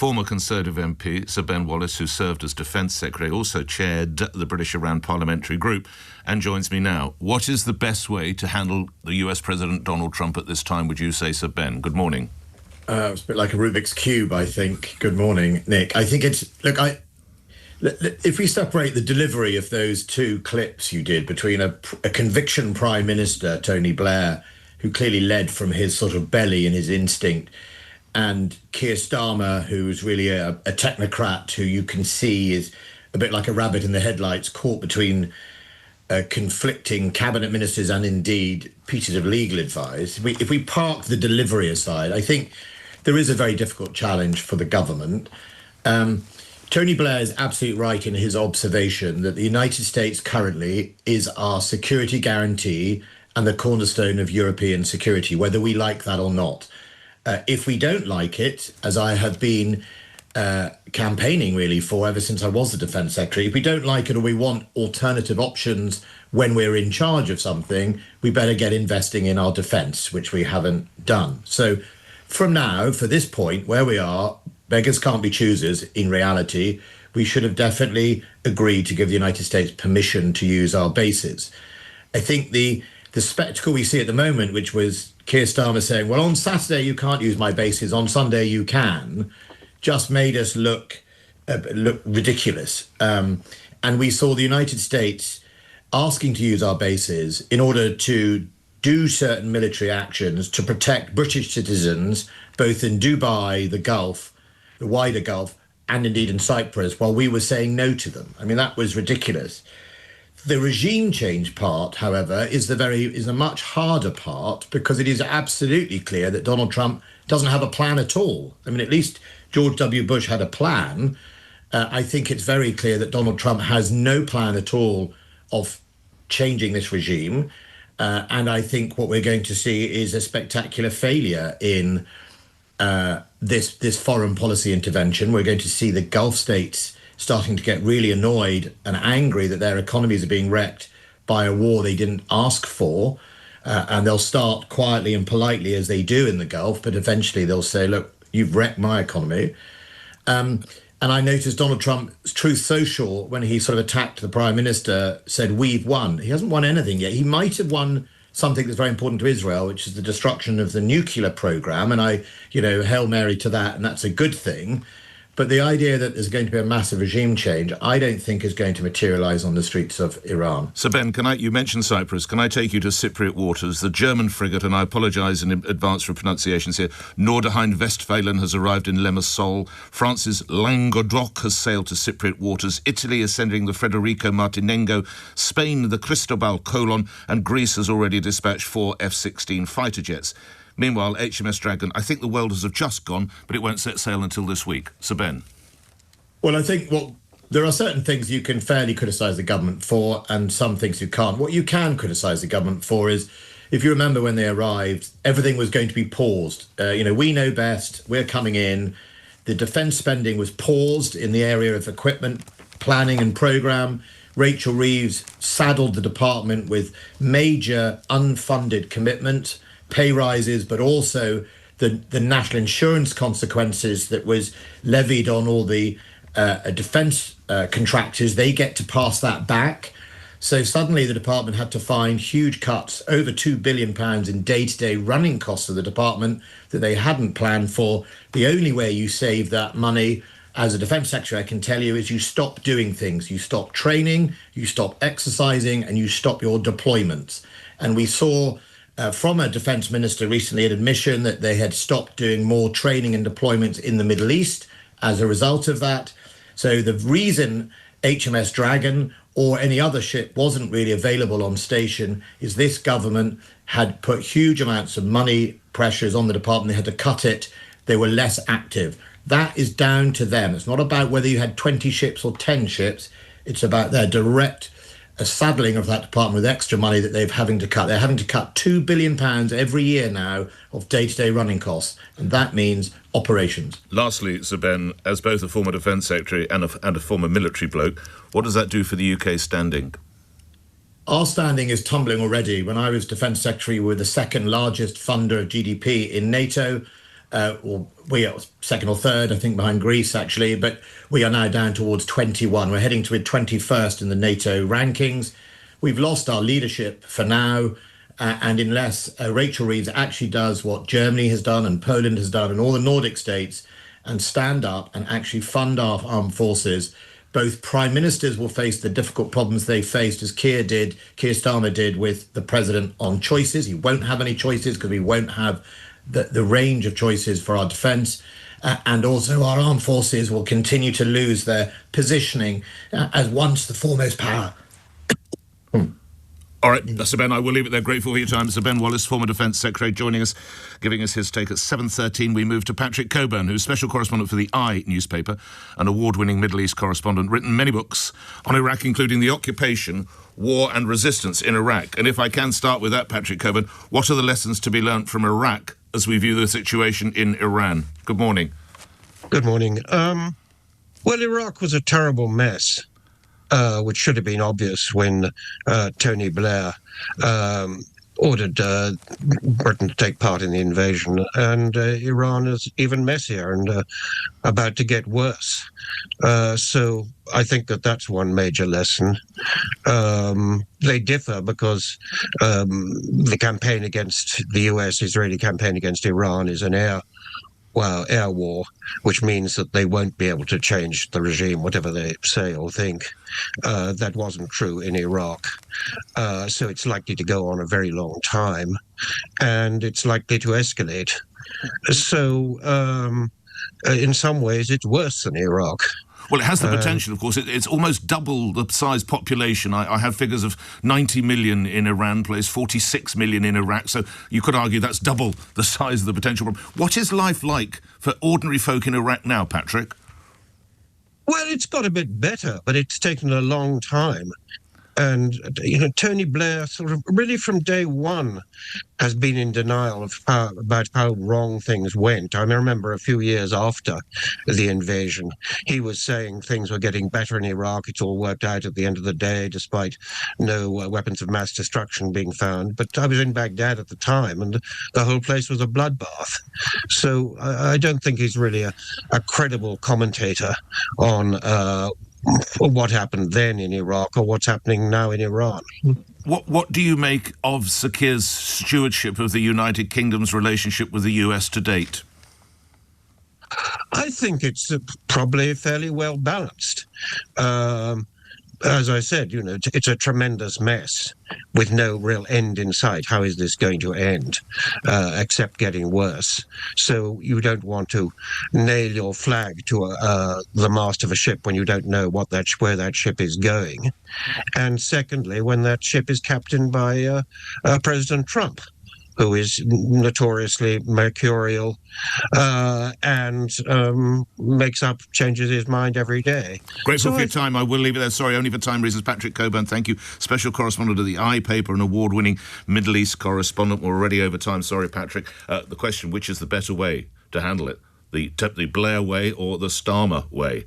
Former Conservative MP Sir Ben Wallace, who served as Defence Secretary, also chaired the British-Iran Parliamentary Group and joins me now. What is the best way to handle the US President Donald Trump at this time, would you say, Sir Ben? Good morning. It's a bit like a Rubik's Cube, I think. Good morning, Nick. I think it's... if we separate the delivery of those two clips you did between a conviction Prime Minister, Tony Blair, who clearly led from his sort of belly and his instinct, and Keir Starmer, who's really a technocrat who you can see is a bit like a rabbit in the headlights, caught between conflicting cabinet ministers and indeed pieces of legal advice. If we park the delivery aside, I think there is a very difficult challenge for the government. Tony Blair is absolutely right in his observation that the United States currently is our security guarantee and the cornerstone of European security, whether we like that or not. If we don't like it, as I have been campaigning really for ever since I was the Defence Secretary, if we don't like it or we want alternative options when we're in charge of something, we better get investing in our defence, which we haven't done. So from now, for this point where we are, beggars can't be choosers in reality. We should have definitely agreed to give the United States permission to use our bases. I think the spectacle we see at the moment, which was Keir Starmer saying, well, on Saturday you can't use my bases, on Sunday you can, just made us look ridiculous. And we saw the United States asking to use our bases in order to do certain military actions to protect British citizens, both in Dubai, the Gulf, the wider Gulf, and indeed in Cyprus, while we were saying no to them. I mean, that was ridiculous. The regime change part, however, is a much harder part because it is absolutely clear that Donald Trump doesn't have a plan at all. I mean, at least George W. Bush had a plan. I think it's very clear that Donald Trump has no plan at all of changing this regime. And I think what we're going to see is a spectacular failure in this foreign policy intervention. We're going to see the Gulf states starting to get really annoyed and angry that their economies are being wrecked by a war they didn't ask for. And they'll start quietly and politely as they do in the Gulf, but eventually they'll say, look, you've wrecked my economy. And I noticed Donald Trump's Truth Social, when he sort of attacked the Prime Minister, said, we've won. He hasn't won anything yet. He might have won something that's very important to Israel, which is the destruction of the nuclear program. And I, Hail Mary to that, and that's a good thing. But the idea that there's going to be a massive regime change, I don't think is going to materialise on the streets of Iran. So, Ben, you mentioned Cyprus. Can I take you to Cypriot waters? The German frigate, and I apologise in advance for pronunciations here, Nordrhein-Westfalen has arrived in Limassol. France's Languedoc has sailed to Cypriot waters. Italy is sending the Federico Martinengo. Spain, the Cristobal Colon. And Greece has already dispatched 4 F-16 fighter jets. Meanwhile, HMS Dragon, I think the welders have just gone, but it won't set sail until this week. Sir Ben. Well, I think there are certain things you can fairly criticise the government for and some things you can't. What you can criticise the government for is, if you remember when they arrived, everything was going to be paused. We know best, we're coming in. The defence spending was paused in the area of equipment, planning and programme. Rachel Reeves saddled the department with major unfunded commitment, pay rises, but also the national insurance consequences that was levied on all the defence contractors. They get to pass that back. So suddenly the department had to find huge cuts, over £2 billion in day-to-day running costs of the department that they hadn't planned for. The only way you save that money as a defence secretary, I can tell you, is you stop doing things. You stop training, you stop exercising, and you stop your deployments. And we saw from a defence minister recently an admission that they had stopped doing more training and deployments in the Middle East as a result of that. So the reason HMS Dragon or any other ship wasn't really available on station is this government had put huge amounts of money pressures on the department. They had to cut it. They were less active. That is down to them. It's not about whether you had 20 ships or 10 ships. It's about their direct saddling of that department with extra money that they're having to cut. They're having to cut £2 billion every year now of day-to-day running costs, and that means operations. Lastly, Sir Ben, as both a former Defence Secretary and a former military bloke, what does that do for the UK standing? Our standing is tumbling already. When I was Defence Secretary, we were the second largest funder of GDP in NATO. or we are second or third, I think, behind Greece, actually, but we are now down towards 21. We're heading to 21st in the NATO rankings. We've lost our leadership for now. And unless Rachel Reeves actually does what Germany has done and Poland has done and all the Nordic states and stand up and actually fund our armed forces, both prime ministers will face the difficult problems they faced, as Keir Starmer did with the president on choices. He won't have any choices because we won't have the range of choices for our defence. And also our armed forces will continue to lose their positioning as once the foremost power. All right, Sir Ben, I will leave it there. Grateful for your time. Sir Ben Wallace, former Defence Secretary, joining us, giving us his take at 7:13. We move to Patrick Cockburn, who's special correspondent for the I newspaper, an award-winning Middle East correspondent, written many books on Iraq, including the occupation, war and resistance in Iraq. And if I can start with that, Patrick Cockburn, what are the lessons to be learnt from Iraq as we view the situation in Iran? Good morning. Good morning. Well, Iraq was a terrible mess. Which should have been obvious when Tony Blair ordered Britain to take part in the invasion. And Iran is even messier and about to get worse. So I think that's one major lesson. They differ because the campaign against the US-Israeli campaign against Iran is an air war, which means that they won't be able to change the regime, whatever they say or think. That wasn't true in Iraq. So it's likely to go on a very long time, and it's likely to escalate. So in some ways, it's worse than Iraq. Well, it has the potential, of course. It's almost double the size population. I have figures of 90 million in Iran, plays 46 million in Iraq. So you could argue that's double the size of the potential problem. What is life like for ordinary folk in Iraq now, Patrick? Well, it's got a bit better, but it's taken a long time. And, Tony Blair sort of really from day one has been in denial about how wrong things went. I remember a few years after the invasion, he was saying things were getting better in Iraq. It's all worked out at the end of the day, despite no weapons of mass destruction being found. But I was in Baghdad at the time, and the whole place was a bloodbath. So I don't think he's really a credible commentator on what happened then in Iraq or what's happening now in Iran. What do you make of Sir Keir's stewardship of the United Kingdom's relationship with the US to date? I think it's probably fairly well balanced. As I said, it's a tremendous mess with no real end in sight. How is this going to end, except getting worse? So you don't want to nail your flag to the mast of a ship when you don't know where that ship is going. And secondly, when that ship is captained by President Trump, who is notoriously mercurial and changes his mind every day. Grateful for your time. I will leave it there. Sorry, only for time reasons. Patrick Cockburn, thank you. Special correspondent of the I paper, an award-winning Middle East correspondent. We're already over time. Sorry, Patrick. The question, which is the better way to handle it? The Blair way or the Starmer way?